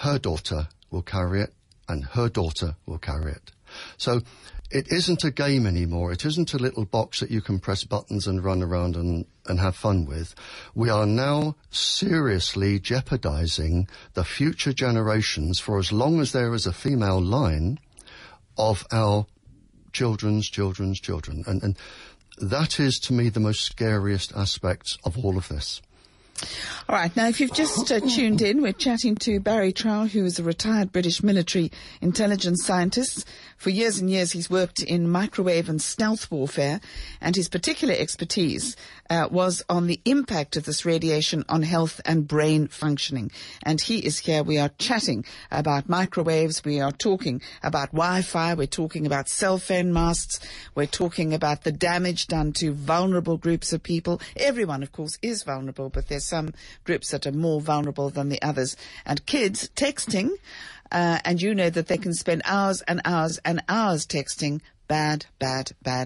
her daughter will carry it, and her daughter will carry it. So it isn't a game anymore. It isn't a little box that you can press buttons and run around and have fun with. We are now seriously jeopardizing the future generations, for as long as there is a female line, of our children's children. And that is, to me, the most scariest aspect of all of this. All right, now if you've just tuned in, we're chatting to Barrie Trower, who is a retired British military intelligence scientist. For years and years he's worked in microwave and stealth warfare, and his particular expertise was on the impact of this radiation on health and brain functioning. And he is here. We are chatting about microwaves, we are talking about Wi-Fi, we're talking about cell phone masts, we're talking about the damage done to vulnerable groups of people. Everyone, of course, is vulnerable, but there's some groups that are more vulnerable than the others. And kids texting, and you know that they can spend hours and hours and hours texting. Bad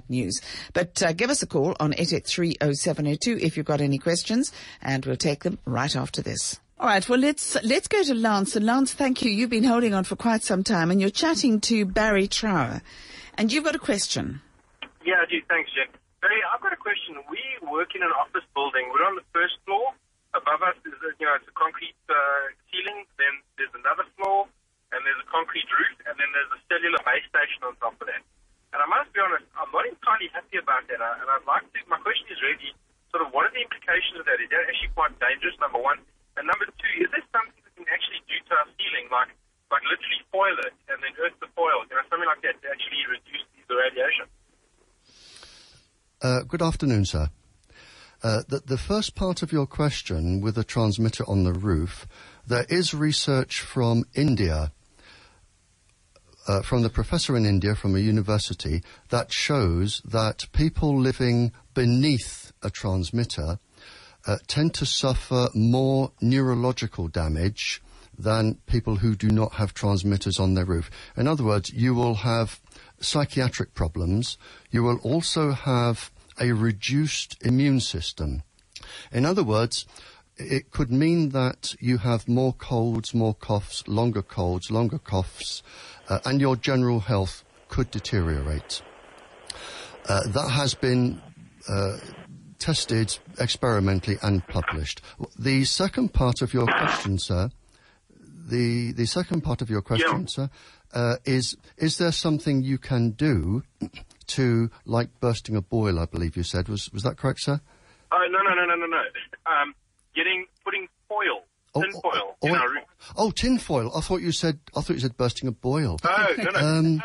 news. But give us a call on 883-0702 if you've got any questions, and we'll take them right after this. All right, well, let's go to Lance. And Lance, thank you. You've been holding on for quite some time, and you're chatting to Barrie Trower. And you've got a question. Yeah, I do. Thanks, Jen. Barrie, I've got a question. We work in an office building. We're on the first floor. Above us is, it's a concrete ceiling. Then there's another floor, and there's a concrete roof, and then there's a cellular base station on top of that. And I must be honest, I'm not entirely happy about that. And I'd like to, my question is really sort of, what are the implications of that? Is that actually quite dangerous, number one? And number two, is there something we can actually do to our ceiling, like literally foil it and then earth the foil, something like that to actually reduce the radiation? Good afternoon, sir. The first part of your question with the transmitter on the roof, there is research from India, from the professor in India from a university, that shows that people living beneath a transmitter tend to suffer more neurological damage than people who do not have transmitters on their roof. In other words, you will have psychiatric problems. You will also have a reduced immune system. In other words, it could mean that you have more colds, more coughs, longer colds, longer coughs, and your general health could deteriorate. That has been tested experimentally and published. The second part of your question, sir, the second part of your question, sir, is there something you can do to, like bursting a boil, I believe you said. Was that correct, sir? Oh, no. Putting foil, tin foil in our room. Oh, tin foil. I thought you said bursting a boil. Oh, no. Literally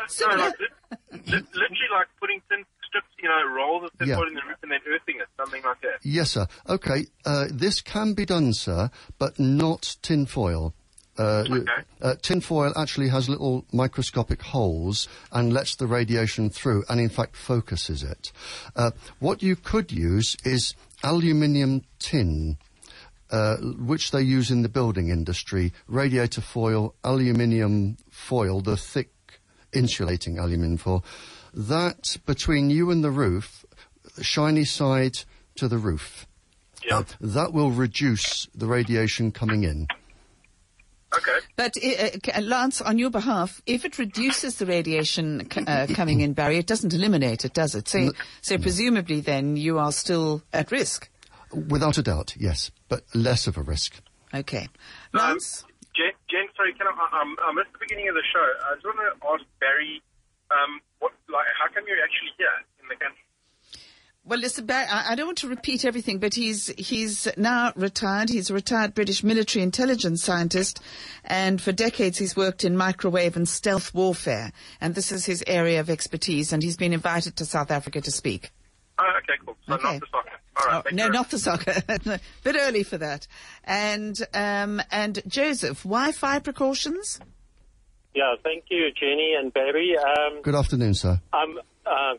like putting tin strips, rolls of tin foil in the roof and then earthing it, something like that. Yes, sir. Okay. This can be done, sir, but not tin foil. Tin foil actually has little microscopic holes and lets the radiation through and in fact focuses it. What you could use is aluminium tin, which they use in the building industry, radiator foil, aluminium foil, the thick insulating aluminium foil. That between you and the roof, shiny side to the roof, that will reduce the radiation coming in. Okay. But, Lance, on your behalf, if it reduces the radiation coming in, Barrie, it doesn't eliminate it, does it? So presumably then you are still at risk. Without a doubt, yes, but less of a risk. Okay. Lance? Jen, sorry, I missed the beginning of the show. I just want to ask Barrie, how come you're actually here in the country? Well, listen, Barrie, I don't want to repeat everything, but he's now retired. He's a retired British military intelligence scientist, and for decades he's worked in microwave and stealth warfare, and this is his area of expertise, and he's been invited to South Africa to speak. Oh, okay, cool. So not the soccer. All right, no, not the soccer. Bit early for that. And Joseph, Wi-Fi precautions? Yeah, thank you, Jenny and Barrie. Good afternoon, sir.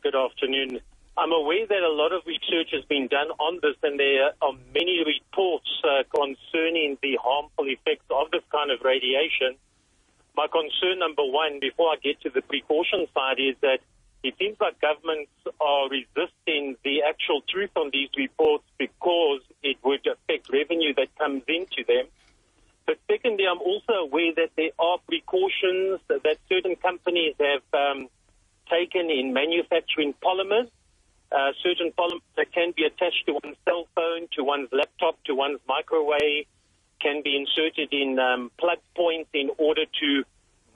Good afternoon. I'm aware that a lot of research has been done on this, and there are many reports concerning the harmful effects of this kind of radiation. My concern, number one, before I get to the precaution side, is that it seems like governments are resisting the actual truth on these reports because it would affect revenue that comes into them. But secondly, I'm also aware that there are precautions that certain companies have taken in manufacturing polymers. Certain polymers that can be attached to one's cell phone, to one's laptop, to one's microwave, can be inserted in plug points in order to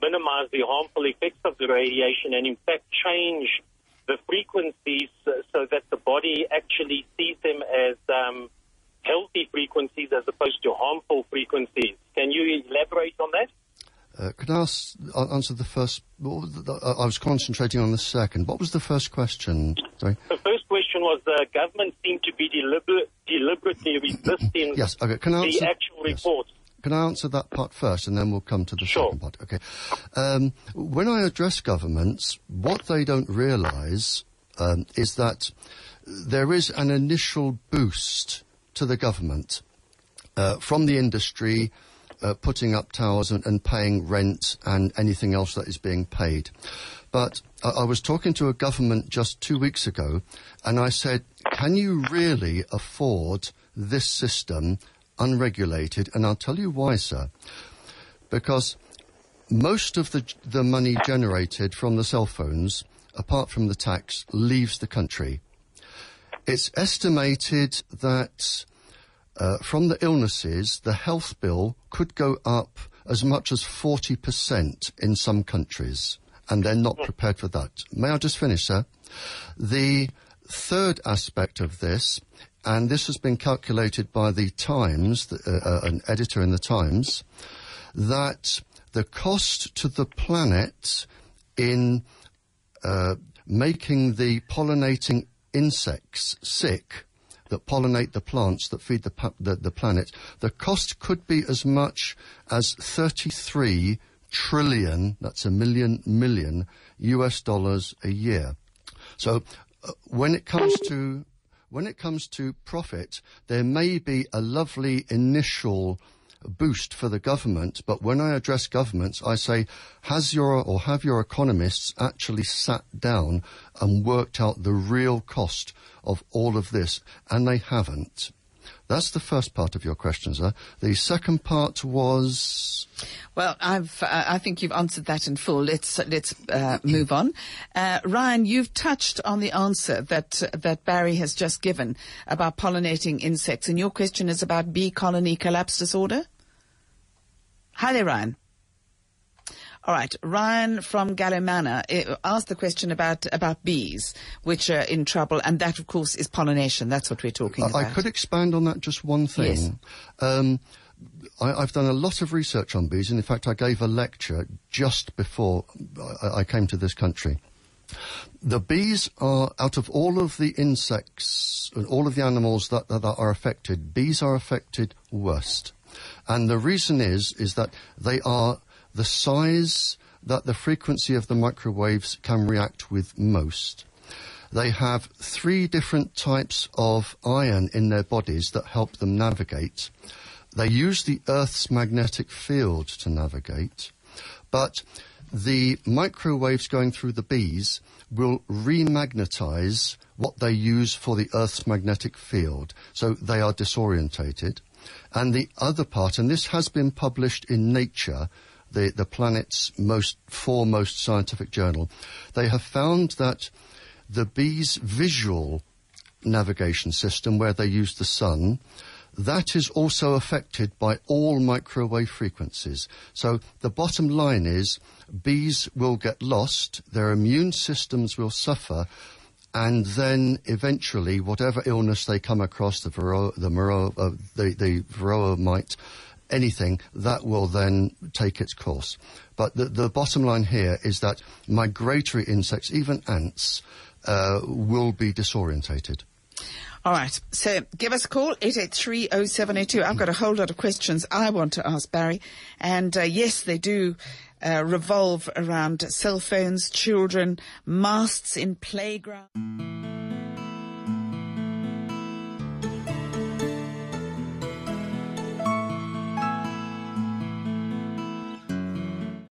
minimize the harmful effects of the radiation and, in fact, change the frequencies so that the body actually sees them as healthy frequencies as opposed to harmful frequencies. Can you elaborate on that? Could I answer the first? I was concentrating on the second. What was the first question? Sorry. The first question was the government seemed to be deliberately resisting yes, okay. Can I answer, the actual reports. Can I answer that part first, and then we'll come to the Sure. second part? Okay. When I address governments, what they don't realise is that there is an initial boost to the government from the industry, putting up towers and paying rent and anything else that is being paid. But I was talking to a government just 2 weeks ago, and I said, can you really afford this system unregulated? And I'll tell you why, sir. Because most of the money generated from the cell phones, apart from the tax, leaves the country. It's estimated that from the illnesses, the health bill could go up as much as 40% in some countries, and they're not prepared for that. May I just finish, sir? The third aspect of this, and this has been calculated by the Times, an editor in the Times, that the cost to the planet in making the pollinating insects sick that pollinate the plants that feed the planet, the cost could be as much as 33 trillion, that's a million US dollars a year. So when it comes to profit, there may be a lovely initial boost for the government, but when I address governments, I say, have your economists actually sat down and worked out the real cost of all of this? And they haven't. That's the first part of your question, sir. The second part was... Well, I think you've answered that in full. Let's move on. Ryan, you've touched on the answer that Barrie has just given about pollinating insects, and your question is about bee colony collapse disorder. Hi there, Ryan. All right, Ryan from Gallimana asked the question about bees, which are in trouble, and that, of course, is pollination. That's what we're talking about. I could expand on that just one thing. Yes. I've done a lot of research on bees, and in fact, I gave a lecture just before I came to this country. The bees are, out of all of the insects and all of the animals that are affected, bees are affected worst. And the reason is that they are the size that the frequency of the microwaves can react with most. They have 3 different types of iron in their bodies that help them navigate. They use the Earth's magnetic field to navigate, but the microwaves going through the bees will remagnetize what they use for the Earth's magnetic field, so they are disorientated. And the other part, and this has been published in Nature, the planet's foremost scientific journal, they have found that the bees' visual navigation system, where they use the sun, that is also affected by all microwave frequencies. So the bottom line is bees will get lost, their immune systems will suffer, and then eventually whatever illness they come across, the varroa mite, anything, that will then take its course. But the bottom line here is that migratory insects, even ants, will be disorientated. All right, so give us a call, 883-0782. I've got a whole lot of questions I want to ask Barrie, and yes, they do revolve around cell phones, children, masts in playgrounds.